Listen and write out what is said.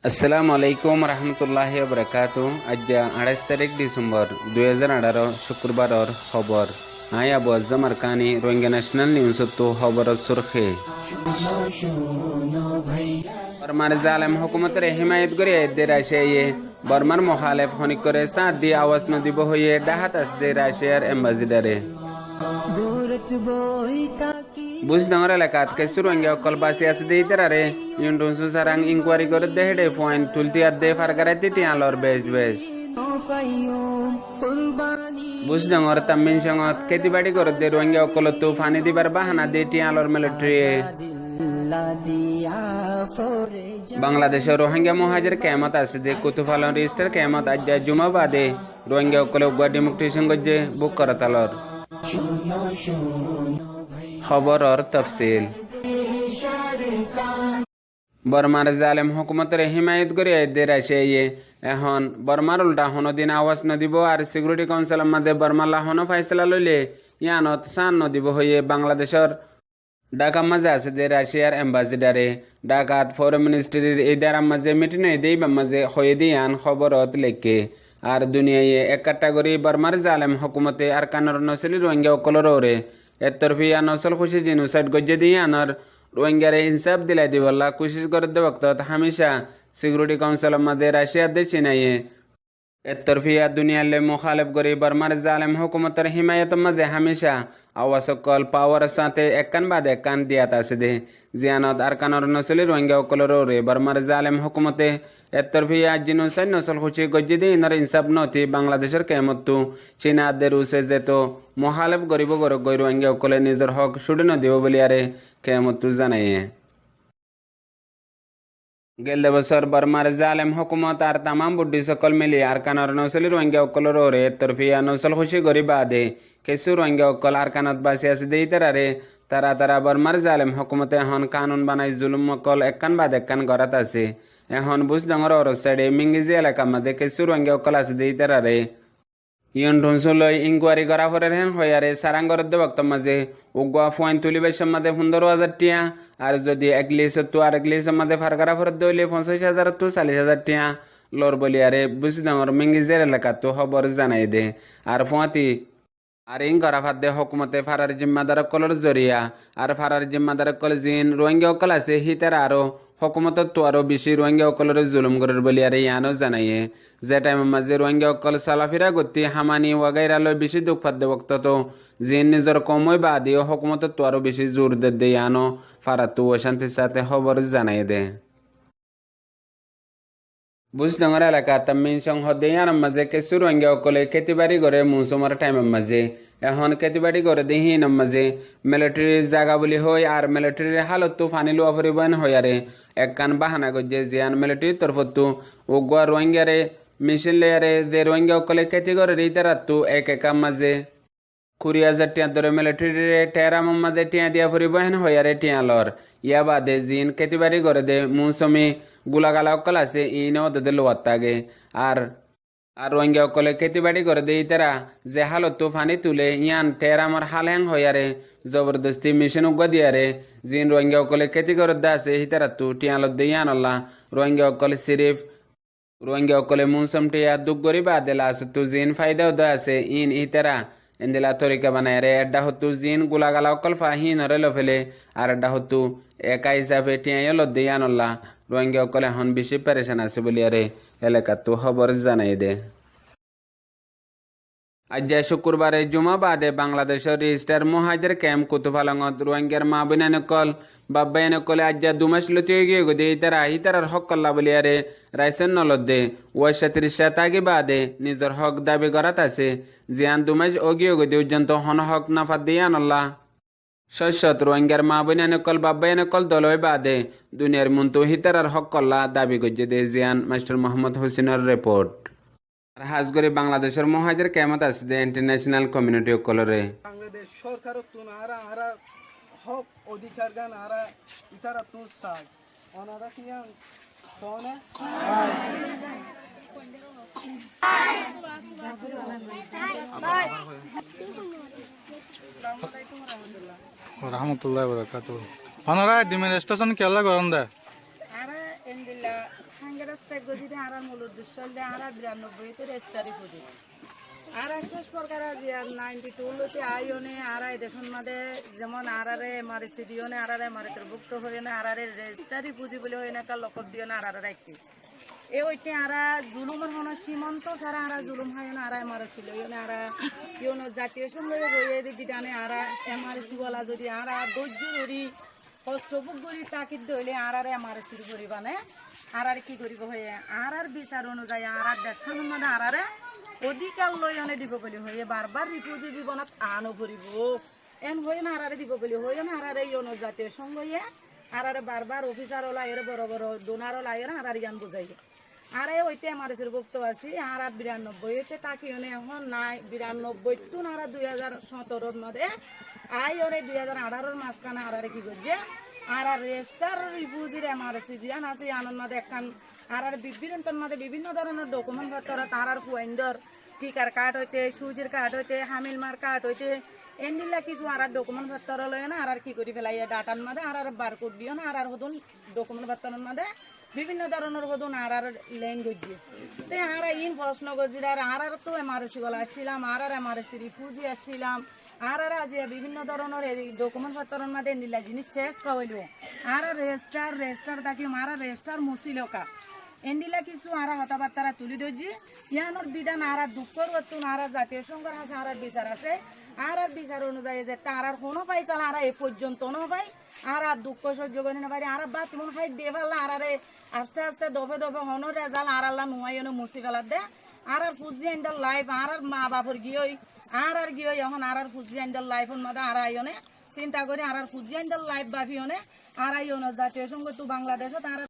আসসালামু আলাইকুম রহমতুল্লাহি বরকাতু। আজ 28 তারিখ ডিসেম্বর 2018 শুক্রবারর খবর। আই Abu Azam Arakani Rohingya national news তো খবর সুরখে বর্মার জালেম হুকুমতের হিমায়ত করে এদের রাশিয়ায় বর্মার মুখালেফ খনিক করে সাথ দিয়ে আওয়াজ নদীব হয়ে ডাহাত আসতে রাশিয়ার এম্বাসিডারে বুঝডাঙর এলাকাত কেসু রোহিঙ্গা অকল বাসি আছে দেই তারারে ইউন্ডুন সুসারাং ইনকোয়ারি করে দেহেডে পয়েন্ট তুলতি আদে ফারগারাইতে টিয়ালর বেশ বুঝডাঙর তামিন সঙ্গত খেতিবাড়ি করে দে রোহিঙ্গা অকল তো ফানি দিবার বাহানা দে টিয়ালর মিলিটারি বাংলাদেশের রোহিঙ্গা মহাজের কেমত আছে দে কুতুফালন রেজিস্টার কেমত আজ জুমা বাদে রোহিঙ্গা অকল গুয়াহাটি মুক্তি সংগজ্জে বুক করতালর খবরর তফসিল বর্মার জালেম হুকুমতের হিমায়ত করে এদের রাশিয়ায় এখন বর্মার উল্টা হনদিন আওয়াজ নদিব আর সিকিউরিটি কাউন্সিলের মধ্যে বর্মা লাহনো ফাইসলা লইলে ইয়ানত সান নদিব হয়ে বাংলাদেশের ঢাকা মাঝে আছে যে রাশিয়ার এম্বাসিডারে ঢাকাত ফরেন মিনিস্ট্রির ইদার মাঝে মিটিং দেই মাঝে হয়ে দিয়ান খবরত লেখে আর দুনিয়ায় এক ক্যাটাগরি বর্মার জালেম হুকুমতে আর কানর নসলি রোহিঙ্গা অকলর ওরে এতরফিয়া নসল খুশি জিনোসাইড গজ্জে দিয়ে আনার রোহিঙ্গারে ইনসাফ দিলাই দিবল্লা কোশিশ করে দে বক্ত হামেশা সিকিউরিটি কাউন্সিলের মধ্যে রাশিয়ার দেশ চিনাইয়ে এতরফিয়া দুনিয়ালে মুখালেফ করে বর্মার জালেম হুকুমতের হিমায়তের মধ্যে হামেশা আওয়াজ সকল পাওয়ার সাথে একান বাদ একান দিয়াত আছে দে জিয়ানত আর কানর নসলি রোহিঙ্গা অকলর ওরে বর্মার জালেম হুকুমতে এতরফিয়া জিনোসাইড নসল খুশি গজ্জে দিয়ে ইনার ইনসাফ নথি বাংলাদেশের কেমতু চীনা আদের উসে যেত মহালেফ গরিব গরক গৈ রোহিঙ্গা অকলে নিজের হক ছুটি নদিব বলি আরে কেমতু জানাইয়ে গেল বছর বর্মার জালেম হুকুমত আর তামাম বুদ্ধি সকল মিলি আর কানর নসলি রোহিঙ্গা অকলর ওরে তরফিয়া নসল খুশি গরিব আদে কিছু রোহিঙ্গা অকল আর কানত বাসি আছে দেই তারারে তারা বর্মার জালেম হুকুমতে এখন কানুন বানাই জুলুম অকল একান বাদ একান গড়াত আছে এখন বুঝ ডঙর অর সাইডে মিঙ্গিজি এলাকা মধ্যে কিছু রোহিঙ্গা অকল আছে দেই তারারে ইয়ন ঢুনসুলই ইনকোয়ারি করা পরের হেন হইয়ারে সারাঙ্গরের দে বক্তব্য মাঝে উগুয়া ফুয়াইন তুলিবের সম্মাদে 15,000 টিয়া আর যদি এক লিস তো আর এক লিসের মধ্যে ফারকারা ফরত দইলে 25,000 তো 40,000 টিয়া লর বলিয়ারে বুঝি ডাঙর মিঙ্গিজের এলাকা তো খবর জানাই দে আর ফুয়াতি আর ইং করা ফাদে হকুমতে ফারার জিম্মাদার কলর জরিয়া আর ফারার জিম্মাদার কল জিন রোহিঙ্গা অকল আছে হিতার আরো হকুমতত তো আরো বেশি রোহিঙ্গা অকলের জুলুম করার বলি আর ইয়ানো জানাইয়ে যে টাইমের মাঝে রোহিঙ্গা অকল চলাফেরা গতি হামানি ওয়াগাইরালয় বেশি দুঃখ ফাদে বক্ত তো জিন নিজের কমই বা দিও হকুমতত তো আরো বেশি জোর দে ইয়ানো ফারাতু অশান্তির সাথে খবর জানাই দে বুঝডাঙর এলাকা তামিন সংহ দেয়ার মাঝে কিছু রোহিঙ্গা অকলে খেতিবাড়ি করে মৌসুমের টাইমের মাঝে এখন খেতিবাড়ি করে দিহীন মাঝে মিলিটারির জায়গা বলি হয় আর মিলিটারির হালত তো ফানি লোয়া পরিবহন হইয়ারে এক কান বাহানা গজ্জে জিয়ান মিলিটারির তরফতো ও গোয়া রোহিঙ্গারে মিশন লেয়ারে যে রোহিঙ্গা অকলে খেতি করে রিতে রাত্তু এক একার মাঝে 20,000 টিয়া ধরে মিলিটারিরে টেরা মাঝে টিয়া দিয়া পরিবহন হইয়ারে টিয়া লর ইয়া বাদে জিন খেতিবাড়ি করে দে মৌসুমি গুলাগালা অকল আছে ইনেও দে লোয়ার তাগে আর রোহিঙ্গা অকলে খেতিবাড়ি করে দেই তারা যে হালত তো ফানি তুলে ইয়ান টেরামর হাল হ্যাং হইয়ারে জবরদস্তি মেশিন উগা দিয়ারে জিন রোহিঙ্গা অকলে খেতি করে দে আছে হিতারা তো টিয়ালত দে ইয়ান আল্লাহ রোহিঙ্গা অকলে সিরিফ রোহিঙ্গা অকলে মৌসুম টিয়া দুঃখ গরিব আদেলা আছে তো জিন ফায়দাও দে আছে ইন ইতারা এন্দিলা তরিকা বানায় রে এড্ডা হতু জিন গুলাগালা অকল ফাহিন হরে লফেলে আর এড্ডা হতু একা হিসাবে টিয়াইল দিয়ান আল্লাহ রোহিঙ্গা অকলে এখন বেশি প্যারেশান আছে বলি আরে এলাকা তো খবর জানাই দে আজ শুক্রবারে জুমা বাদে বাংলাদেশের রেজিস্টার মহাজের ক্যাম্প কুতুফালঙত রোহিঙ্গার মা বিনানকল বাব্বাইনকলে আজ 2 মাস লতি গিয়ে গদে ইতারার হক কল্লা বলি আরে রাইসেন নলদে ওয়াশা 30 তাগি বাদে নিজের হক দাবি করাত আছে জিয়ান 2 মাস অগিয়ে গদে পর্যন্ত হন হক না ফাদ দিয়ান আল্লাহ শস্যত রোহিঙ্গার মা বিনানকল বাব্বাইনকল দলই বাদে দুনিয়ার মুন্তু হিতারার হক কল্লা দাবি গজ্জে দে জিয়ান মাস্টার মোহাম্মদ হোসেনের রিপোর্ট আর হাজগরি বাংলাদেশের মহাজের কেমত আছে দে ইন্টারন্যাশনাল কমিউনিটি কলরে বাংলাদেশ সরকার তুন আরা হক অধিকার গান আরা ইতারা তুন সাগ অনারা কিয়ান সোনা রহমতুল্লাহ বরকাতু অনারা ডিমেন স্টেশন কেলা গরম দে Ara endila সাংগেরাস্তায় গজিতে আর মূল উদ্দেশ্য হলে আর 92-তে রেজিস্ট্রারি পুঁজি আর শেষ প্রকার আজ 92-তে আইনে আর দেশের মধ্যে যেমন আরারে এমআরসি দিও না আরারে এমআরসির ভুক্ত হয়ে না আরারে রেজিস্ট্রারি পুঁজি বলে হয় না কার লকব দিও না আরারে একটি এ ওইতে আরা জুলুমের মনে সীমান্ত ছাড়া আরা জুলুম হয় না আরা এমআরসি লই না আরা কেউ জাতীয় সংগ্রহ হয়ে বিধানে আরা এমআরসি বলা যদি আরা ধৈর্য ধরি কষ্টভোগ করি তাকিদ ধরলে আরারে এমআরসির পরিমাণে আরার কি করিব হয়ে আরার বিচার অনুযায়ী আরার দেশের মধ্যে আরারে অধিকার লই অনে দিব বলি হয়ে বারবার রিফিউজি জীবনত আনো করিব এন হয়ে না আরারে দিব বলি হয়ে না আরারে জাতীয় সংঘ হয়ে আরারে বারবার অফিসার ওলা এর বড় বড় ডোনার ওলা এর আরার জ্ঞান বুঝাই আরে ওইতে এমআরসির ভুক্ত আছি আর 92-তে তাকি অনে এখন নাই 92 টুন আর 2017-র মধ্যে আই ওরে 2018-র মাঝখানে আরারে কি করছে আর রেজিস্টার রিফিউজির এমআরসি দিয়ান আছে আনন্দ মধ্যে একখান আর বিভিন্ন মধ্যে বিভিন্ন ধরনের ডকুমেন্ট পত্র তার ফুয়েন্ডর টিকার কার্ড হইতে সুজির কার্ড হইতে হামিলমার কার্ড হইতে এন্ডিলা কিছু আর ডকুমেন্ট পত্র লয় না আর কি করি ফেলাই ডাটার মধ্যে আর বারকোড দিও না আর হদুন ডকুমেন্ট পত্রের মধ্যে বিভিন্ন ধরনের হদুন আর ল্যাঙ্গুয়েজ তে আর ইন প্রশ্ন করছিল আর তো এমআরসি বলা আসছিলাম আর এমআরসি রিফিউজি আসছিলাম আর আজ বিভিন্ন ধরনের ডকুমেন্ট পত্রের মধ্যে নীলা জিনিস শেষ পাইল আর রেজিস্টার তাকে মারা রেজিস্টার মুসিলকা এন্ডিলা কিছু আর হতাবার্তারা তুলি ধরছি ইয়ানোর বিধান আর দুঃখ করতুন আর জাতীয় সংঘের আছে আর বিচার আছে আর বিচার অনুযায়ী যে তার কোনো পাই চালা আর এ পর্যন্ত ন পাই আর দুঃখ সহ্য করে না পারি আর বা তোমার খাই দিয়ে ফেললা আর আস্তে আস্তে দফে দফে হনো রেজাল আর আল্লাহ নুয়াই মুসি ফেলার দে আর ফুজি আইন্ডার লাইফ আর মা বাপর গিয়ে আর গিয়ে এখন আর ফুজি আইন্ডার লাইফের মধ্যে আর আইনে চিন্তা করি আর ফুজি আইন্ডার লাইফ বাফি হনে আর আইন জাতীয় সংঘ তো বাংলাদেশত আর